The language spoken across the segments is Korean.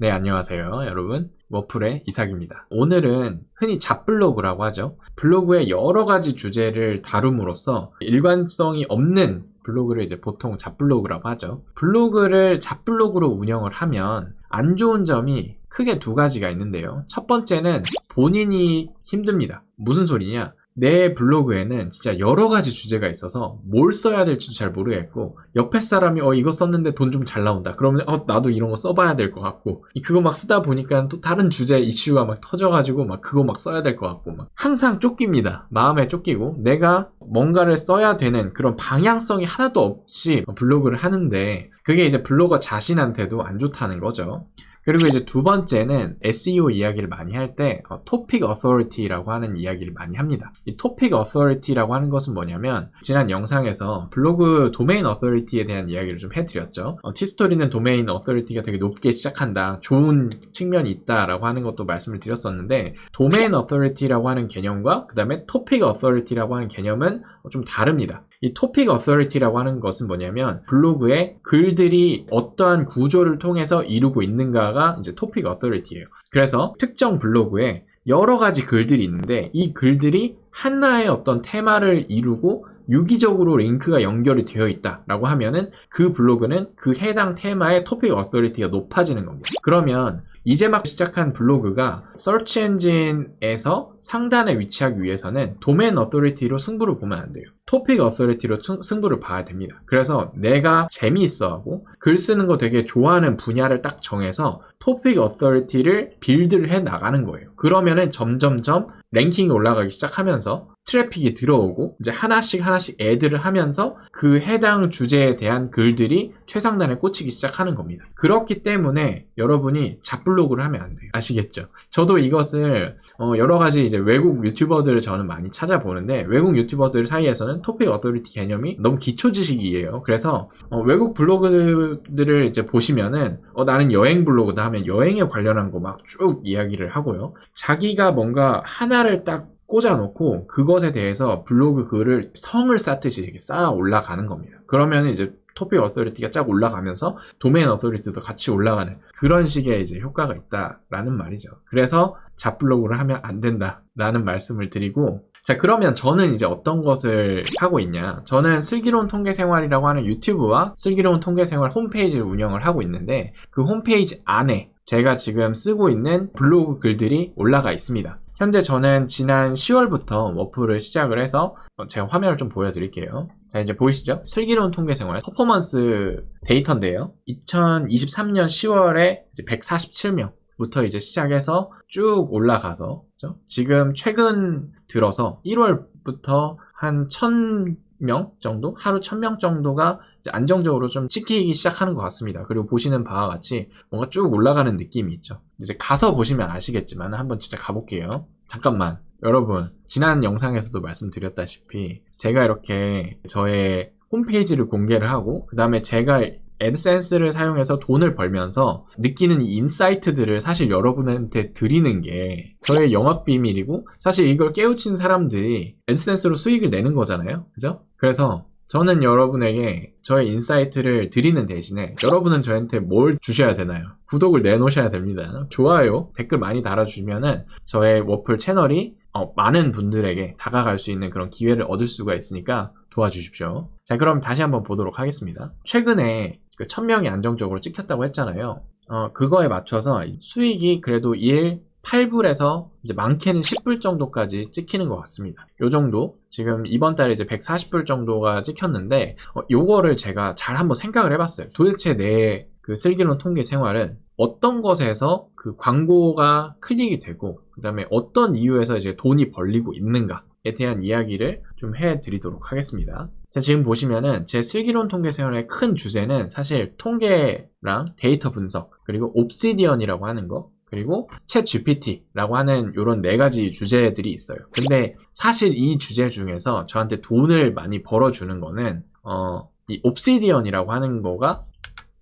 네, 안녕하세요, 여러분. 워플의 이삭입니다. 오늘은 흔히 잡블로그라고 하죠. 블로그의 여러 가지 주제를 다룸으로써 일관성이 없는 블로그를 이제 보통 잡블로그라고 하죠. 블로그를 잡블로그로 운영을 하면 안 좋은 점이 크게 두 가지가 있는데요. 첫 번째는 본인이 힘듭니다. 무슨 소리냐? 내 블로그에는 진짜 여러 가지 주제가 있어서 뭘 써야 될지도 잘 모르겠고, 옆에 사람이 이거 썼는데 돈 좀 잘 나온다 그러면 나도 이런 거 써봐야 될 것 같고, 그거 막 쓰다 보니까 또 다른 주제 이슈가 막 터져가지고 막 그거 막 써야 될 것 같고, 막 항상 쫓깁니다. 마음에 쫓기고 내가 뭔가를 써야 되는 그런 방향성이 하나도 없이 블로그를 하는데, 그게 이제 블로거 자신한테도 안 좋다는 거죠. 그리고 이제 두 번째는 SEO 이야기를 많이 할 때 토픽 어서리티라고 하는 이야기를 많이 합니다. 이 토픽 어서리티라고 하는 것은 뭐냐면, 지난 영상에서 블로그 도메인 어서리티에 대한 이야기를 좀 해드렸죠. 티스토리는 도메인 어서리티가 되게 높게 시작한다, 좋은 측면이 있다라고 하는 것도 말씀을 드렸었는데, 도메인 어서리티라고 하는 개념과 그 다음에 토픽 어서리티라고 하는 개념은 좀 다릅니다. 이 토픽 어서리티라고 하는 것은 뭐냐면, 블로그에 글들이 어떠한 구조를 통해서 이루고 있는가가 이제 토픽 어서리티예요. 그래서 특정 블로그에 여러 가지 글들이 있는데, 이 글들이 하나의 어떤 테마를 이루고 유기적으로 링크가 연결이 되어 있다라고 하면은 그 블로그는 그 해당 테마의 토픽 어서리티가 높아지는 겁니다. 그러면 이제 막 시작한 블로그가 서치 엔진에서 상단에 위치하기 위해서는 도메인 어서리티로 승부를 보면 안 돼요. 토픽 어서리티로 승부를 봐야 됩니다. 그래서 내가 재미있어하고 글 쓰는 거 되게 좋아하는 분야를 딱 정해서 토픽 어서리티를 빌드를 해 나가는 거예요. 그러면은 점점점 랭킹이 올라가기 시작하면서 트래픽이 들어오고, 이제 하나씩 애드를 하면서 그 해당 주제에 대한 글들이 최상단에 꽂히기 시작하는 겁니다. 그렇기 때문에 여러분이 잡블로그를 하면 안 돼요. 아시겠죠? 저도 이것을 여러 가지 이제 외국 유튜버들을 저는 많이 찾아보는데, 외국 유튜버들 사이에서는 토픽 어서리티 개념이 너무 기초 지식이에요. 그래서 외국 블로그들을 이제 보시면은 나는 여행 블로그다 하면 여행에 관련한 거 막 쭉 이야기를 하고요. 자기가 뭔가 하나를 딱 꽂아놓고 그것에 대해서 블로그 글을 성을 쌓듯이 이렇게 쌓아 올라가는 겁니다. 그러면 이제 토픽 어서리티가 쫙 올라가면서 도메인 어서리티도 같이 올라가는 그런 식의 이제 효과가 있다라는 말이죠. 그래서 잡블로그를 하면 안 된다라는 말씀을 드리고, 자, 그러면 저는 이제 어떤 것을 하고 있냐? 저는 슬기로운 통계생활이라고 하는 유튜브와 슬기로운 통계생활 홈페이지를 운영을 하고 있는데, 그 홈페이지 안에 제가 지금 쓰고 있는 블로그 글들이 올라가 있습니다. 현재 저는 지난 10월부터 워프를 시작을 해서 제가 화면을 좀 보여드릴게요. 자, 이제 보이시죠? 슬기로운 통계생활 퍼포먼스 데이터인데요. 2023년 10월에 이제 147명부터 이제 시작해서 쭉 올라가서, 그죠? 지금 최근 들어서 1월부터 한 1000명 정도? 하루 1000명 정도가 이제 안정적으로 좀 찍히기 시작하는 것 같습니다. 그리고 보시는 바와 같이 뭔가 쭉 올라가는 느낌이 있죠. 이제 가서 보시면 아시겠지만 한번 진짜 가볼게요. 잠깐만, 여러분, 지난 영상에서도 말씀드렸다시피 제가 이렇게 저의 홈페이지를 공개를 하고, 그 다음에 제가 애드센스를 사용해서 돈을 벌면서 느끼는 이 인사이트들을 사실 여러분한테 드리는 게 저의 영업 비밀이고, 사실 이걸 깨우친 사람들이 애드센스로 수익을 내는 거잖아요. 그죠? 그래서 저는 여러분에게 저의 인사이트를 드리는 대신에 여러분은 저한테 뭘 주셔야 되나요? 구독을 내놓으셔야 됩니다. 좋아요, 댓글 많이 달아주시면은 저의 워플 채널이 많은 분들에게 다가갈 수 있는 그런 기회를 얻을 수가 있으니까 도와주십시오. 자, 그럼 다시 한번 보도록 하겠습니다. 최근에 그 1000명이 안정적으로 찍혔다고 했잖아요. 그거에 맞춰서 수익이 그래도 8불에서 이제 많게는 10불 정도까지 찍히는 것 같습니다. 요 정도, 지금 이번 달에 이제 140불 정도가 찍혔는데, 요거를 제가 잘 한번 생각을 해봤어요. 도대체 내 그 슬기로운 통계 생활은 어떤 것에서 그 광고가 클릭이 되고, 그 다음에 어떤 이유에서 이제 돈이 벌리고 있는가에 대한 이야기를 좀 해드리도록 하겠습니다. 자, 지금 보시면은 제 슬기로운 통계 생활의 큰 주제는 사실 통계랑 데이터 분석, 그리고 옵시디언이라고 하는 거, 그리고 챗 GPT라고 하는 요런 4가지 주제들이 있어요. 근데 사실 이 주제 중에서 저한테 돈을 많이 벌어주는 거는 이 옵시디언이라고 하는 거가,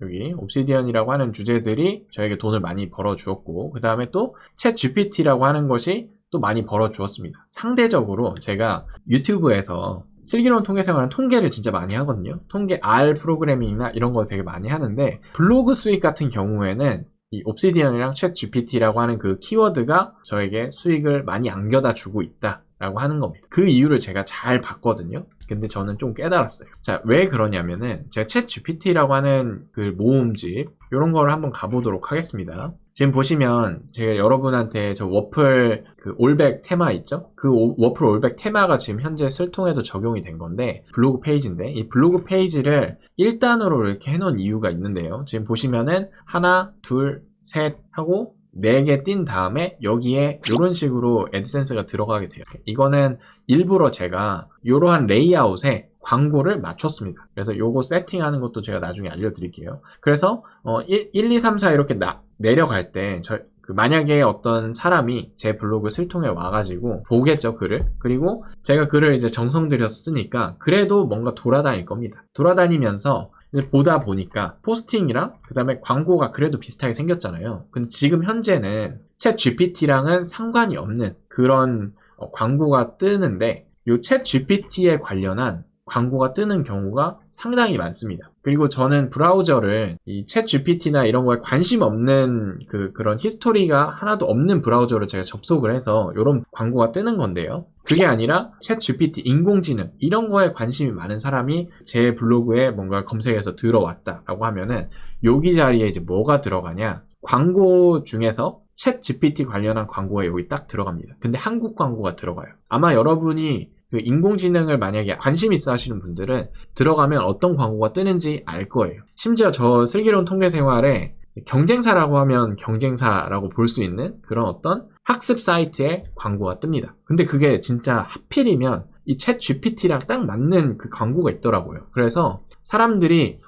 여기 옵시디언이라고 하는 주제들이 저에게 돈을 많이 벌어주었고, 그 다음에 또 챗 GPT라고 하는 것이 또 많이 벌어주었습니다. 상대적으로 제가 유튜브에서 슬기로운 통계생활은 통계를 진짜 많이 하거든요. 통계 R 프로그래밍이나 이런 거 되게 많이 하는데, 블로그 수익 같은 경우에는 이 옵시디언이랑 챗 GPT라고 하는 그 키워드가 저에게 수익을 많이 안겨다 주고 있다 라고 하는 겁니다. 그 이유를 제가 잘 봤거든요. 근데 저는 좀 깨달았어요. 자, 왜 그러냐면은 제가 챗 GPT라고 하는 그 모음집 이런 거를 한번 가보도록 하겠습니다. 지금 보시면 제가 여러분한테 저 워플 그 올백 테마 있죠? 그 워플 올백 테마가 지금 현재 슬통에도 적용이 된 건데 블로그 페이지인데 이 블로그 페이지를 1단으로 이렇게 해놓은 이유가 있는데요. 지금 보시면은 하나, 둘, 셋 하고 4개 띈 다음에 여기에 이런 식으로 애드센스가 들어가게 돼요. 이거는 일부러 제가 이러한 레이아웃에 광고를 맞췄습니다. 그래서 요거 세팅하는 것도 제가 나중에 알려드릴게요. 그래서 1, 2, 3, 4 이렇게 내려갈 때 만약에 어떤 사람이 제 블로그 슬통에 와가지고 보겠죠, 글을. 그리고 제가 글을 이제 정성 들여 쓰니까 그래도 뭔가 돌아다닐 겁니다. 돌아다니면서 보다 보니까 포스팅이랑 그 다음에 광고가 그래도 비슷하게 생겼잖아요. 근데 지금 현재는 챗 GPT랑은 상관이 없는 그런 광고가 뜨는데 이 챗 GPT에 관련한 광고가 뜨는 경우가 상당히 많습니다. 그리고 저는 브라우저를 이 챗 GPT나 이런 거에 관심 없는 그런 히스토리가 하나도 없는 브라우저를 제가 접속을 해서 이런 광고가 뜨는 건데요. 그게 아니라 챗 GPT, 인공지능 이런 거에 관심이 많은 사람이 제 블로그에 뭔가 검색해서 들어왔다라고 하면은 여기 자리에 이제 뭐가 들어가냐? 광고 중에서 챗 GPT 관련한 광고가 여기 딱 들어갑니다. 근데 한국 광고가 들어가요. 아마 여러분이 그 인공지능을 만약에 관심 있어 하시는 분들은 들어가면 어떤 광고가 뜨는지 알 거예요. 심지어 저 슬기로운 통계 생활에 경쟁사라고 하면 경쟁사라고 볼 수 있는 그런 어떤 학습 사이트에 광고가 뜹니다. 근데 그게 진짜 하필이면 이 챗 GPT랑 딱 맞는 그 광고가 있더라고요. 그래서 사람들이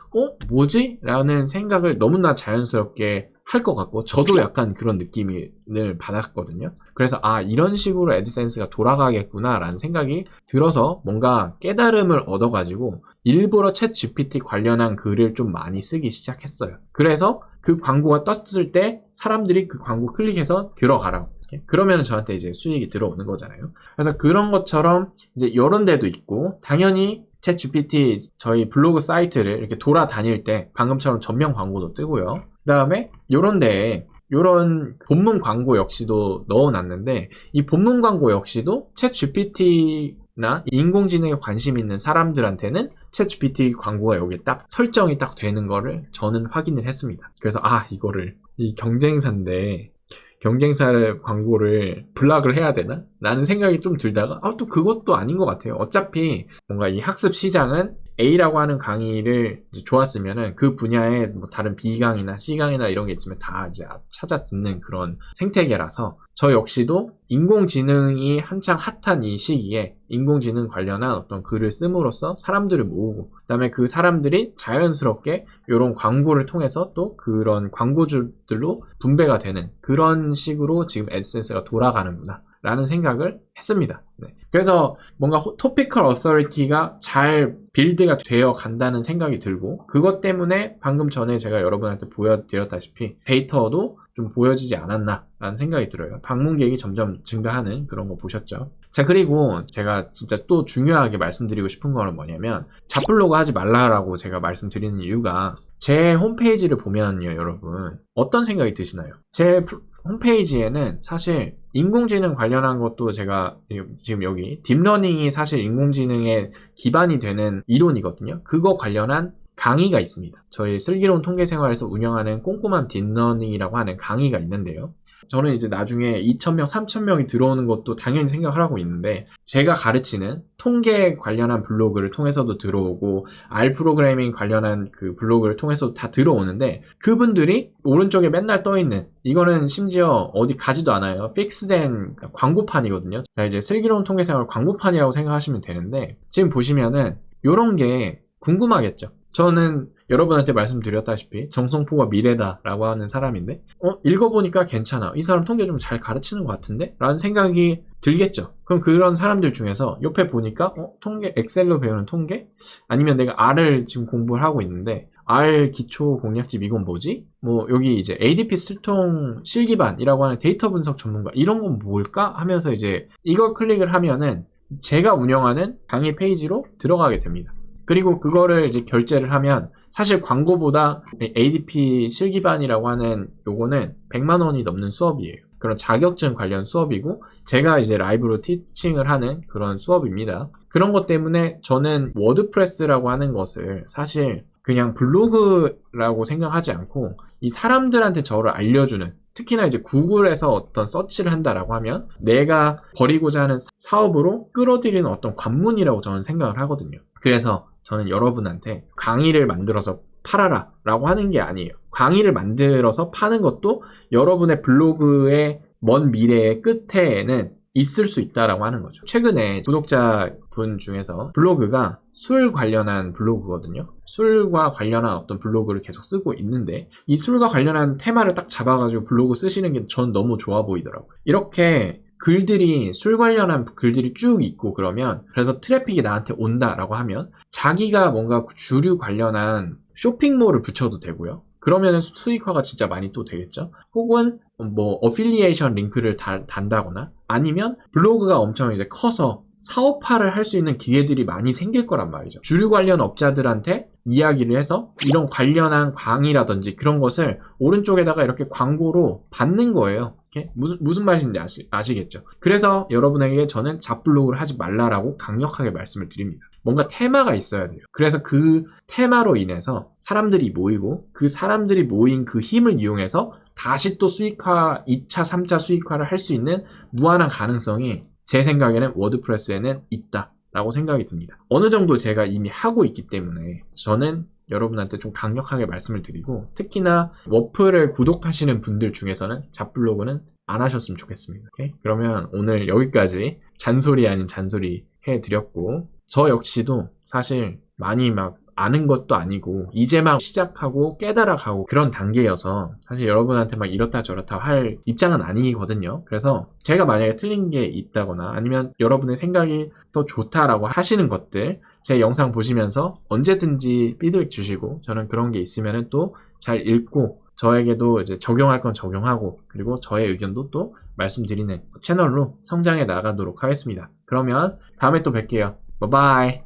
뭐지? 라는 생각을 너무나 자연스럽게 할 것 같고 저도 약간 그런 느낌을 받았거든요. 그래서 이런 식으로 애드센스가 돌아가겠구나 라는 생각이 들어서 뭔가 깨달음을 얻어가지고 일부러 챗 GPT 관련한 글을 좀 많이 쓰기 시작했어요. 그래서 그 광고가 떴을 때 사람들이 그 광고 클릭해서 들어가라고. 그러면 저한테 이제 수익이 들어오는 거잖아요. 그래서 그런 것처럼 이제 이런 데도 있고 당연히 챗 GPT 저희 블로그 사이트를 이렇게 돌아다닐 때 방금처럼 전면 광고도 뜨고요. 그 다음에 요런 데에 요런 본문 광고 역시도 넣어놨는데 이 본문 광고 역시도 챗 GPT나 인공지능에 관심 있는 사람들한테는 챗 GPT 광고가 여기 딱 설정이 딱 되는 거를 저는 확인을 했습니다. 그래서 이거를 이 경쟁사인데 경쟁사를 광고를 블락을 해야 되나? 라는 생각이 좀 들다가 또 그것도 아닌 것 같아요. 어차피 뭔가 이 학습 시장은 A라고 하는 강의를 이제 좋았으면은 그 분야에 뭐 다른 B강이나 C강이나 이런 게 있으면 다 이제 찾아 듣는 그런 생태계라서 저 역시도 인공지능이 한창 핫한 이 시기에 인공지능 관련한 어떤 글을 씀으로써 사람들을 모으고 그다음에 그 사람들이 자연스럽게 이런 광고를 통해서 또 그런 광고주들로 분배가 되는 그런 식으로 지금 애드센스가 돌아가는구나 라는 생각을 했습니다. 네. 그래서 뭔가 토피컬 어서리티가 잘 빌드가 되어 간다는 생각이 들고 그것 때문에 방금 전에 제가 여러분한테 보여드렸다시피 데이터도 좀 보여지지 않았나 라는 생각이 들어요. 방문객이 점점 증가하는 그런 거 보셨죠? 자, 그리고 제가 진짜 또 중요하게 말씀드리고 싶은 거는 뭐냐면 잡블로그 하지 말라라고 제가 말씀드리는 이유가 제 홈페이지를 보면요, 여러분 어떤 생각이 드시나요? 제 홈페이지에는 사실 인공지능 관련한 것도 제가 지금 여기 딥러닝이 사실 인공지능의 기반이 되는 이론이거든요. 그거 관련한 강의가 있습니다. 저희 슬기로운 통계생활에서 운영하는 꼼꼼한 딥러닝이라고 하는 강의가 있는데요. 저는 이제 나중에 2,000명, 3,000명이 들어오는 것도 당연히 생각을 하고 있는데 제가 가르치는 통계 관련한 블로그를 통해서도 들어오고 R 프로그래밍 관련한 그 블로그를 통해서도 다 들어오는데 그분들이 오른쪽에 맨날 떠있는 이거는 심지어 어디 가지도 않아요. 픽스된 광고판이거든요. 자, 이제 슬기로운 통계생활 광고판이라고 생각하시면 되는데 지금 보시면은 요런 게 궁금하겠죠. 저는 여러분한테 말씀드렸다시피 정성포가 미래다라고 하는 사람인데 읽어보니까 괜찮아. 이 사람 통계 좀 잘 가르치는 것 같은데? 라는 생각이 들겠죠. 그럼 그런 사람들 중에서 옆에 보니까 통계, 엑셀로 배우는 통계? 아니면 내가 R을 지금 공부를 하고 있는데 R 기초 공략집 이건 뭐지? 뭐 여기 이제 ADP 슬통 실기반이라고 하는 데이터 분석 전문가 이런 건 뭘까? 하면서 이제 이걸 클릭을 하면은 제가 운영하는 강의 페이지로 들어가게 됩니다. 그리고 그거를 이제 결제를 하면 사실 광고보다 ADP 실기반이라고 하는 요거는 100만 원이 넘는 수업이에요. 그런 자격증 관련 수업이고 제가 이제 라이브로 티칭을 하는 그런 수업입니다. 그런 것 때문에 저는 워드프레스라고 하는 것을 사실 그냥 블로그라고 생각하지 않고 이 사람들한테 저를 알려주는, 특히나 이제 구글에서 어떤 서치를 한다라고 하면 내가 벌이고자 하는 사업으로 끌어들이는 어떤 관문이라고 저는 생각을 하거든요. 그래서 저는 여러분한테 강의를 만들어서 팔아라 라고 하는 게 아니에요. 강의를 만들어서 파는 것도 여러분의 블로그의 먼 미래의 끝에는 있을 수 있다라고 하는 거죠. 최근에 구독자분 중에서 블로그가 술 관련한 블로그거든요. 술과 관련한 어떤 블로그를 계속 쓰고 있는데 이 술과 관련한 테마를 딱 잡아가지고 블로그 쓰시는 게 전 너무 좋아 보이더라고요. 이렇게 글들이, 술 관련한 글들이 쭉 있고 그러면, 그래서 트래픽이 나한테 온다라고 하면 자기가 뭔가 주류 관련한 쇼핑몰을 붙여도 되고요. 그러면 수익화가 진짜 많이 또 되겠죠. 혹은 뭐 어필리에이션 링크를 단다거나 아니면 블로그가 엄청 이제 커서 사업화를 할 수 있는 기회들이 많이 생길 거란 말이죠. 주류 관련 업자들한테 이야기를 해서 이런 관련한 강의라든지 그런 것을 오른쪽에다가 이렇게 광고로 받는 거예요. 이렇게? 무슨 말인지 아시겠죠? 그래서 여러분에게 저는 잡블로그를 하지 말라라고 강력하게 말씀을 드립니다. 뭔가 테마가 있어야 돼요. 그래서 그 테마로 인해서 사람들이 모이고 그 사람들이 모인 그 힘을 이용해서 다시 또 수익화, 2차, 3차 수익화를 할 수 있는 무한한 가능성이 제 생각에는 워드프레스에는 있다라고 생각이 듭니다. 어느 정도 제가 이미 하고 있기 때문에 저는 여러분한테 좀 강력하게 말씀을 드리고, 특히나 워플을 구독하시는 분들 중에서는 잡블로그는 안 하셨으면 좋겠습니다. 오케이? 그러면 오늘 여기까지 잔소리 아닌 잔소리 해드렸고, 저 역시도 사실 많이 막 아는 것도 아니고 이제 막 시작하고 깨달아가고 그런 단계여서 사실 여러분한테 막 이렇다 저렇다 할 입장은 아니거든요. 그래서 제가 만약에 틀린 게 있다거나 아니면 여러분의 생각이 더 좋다라고 하시는 것들 제 영상 보시면서 언제든지 피드백 주시고, 저는 그런 게 있으면은 또 잘 읽고 저에게도 이제 적용할 건 적용하고, 그리고 저의 의견도 또 말씀드리는 채널로 성장해 나가도록 하겠습니다. 그러면 다음에 또 뵐게요. 바이바이.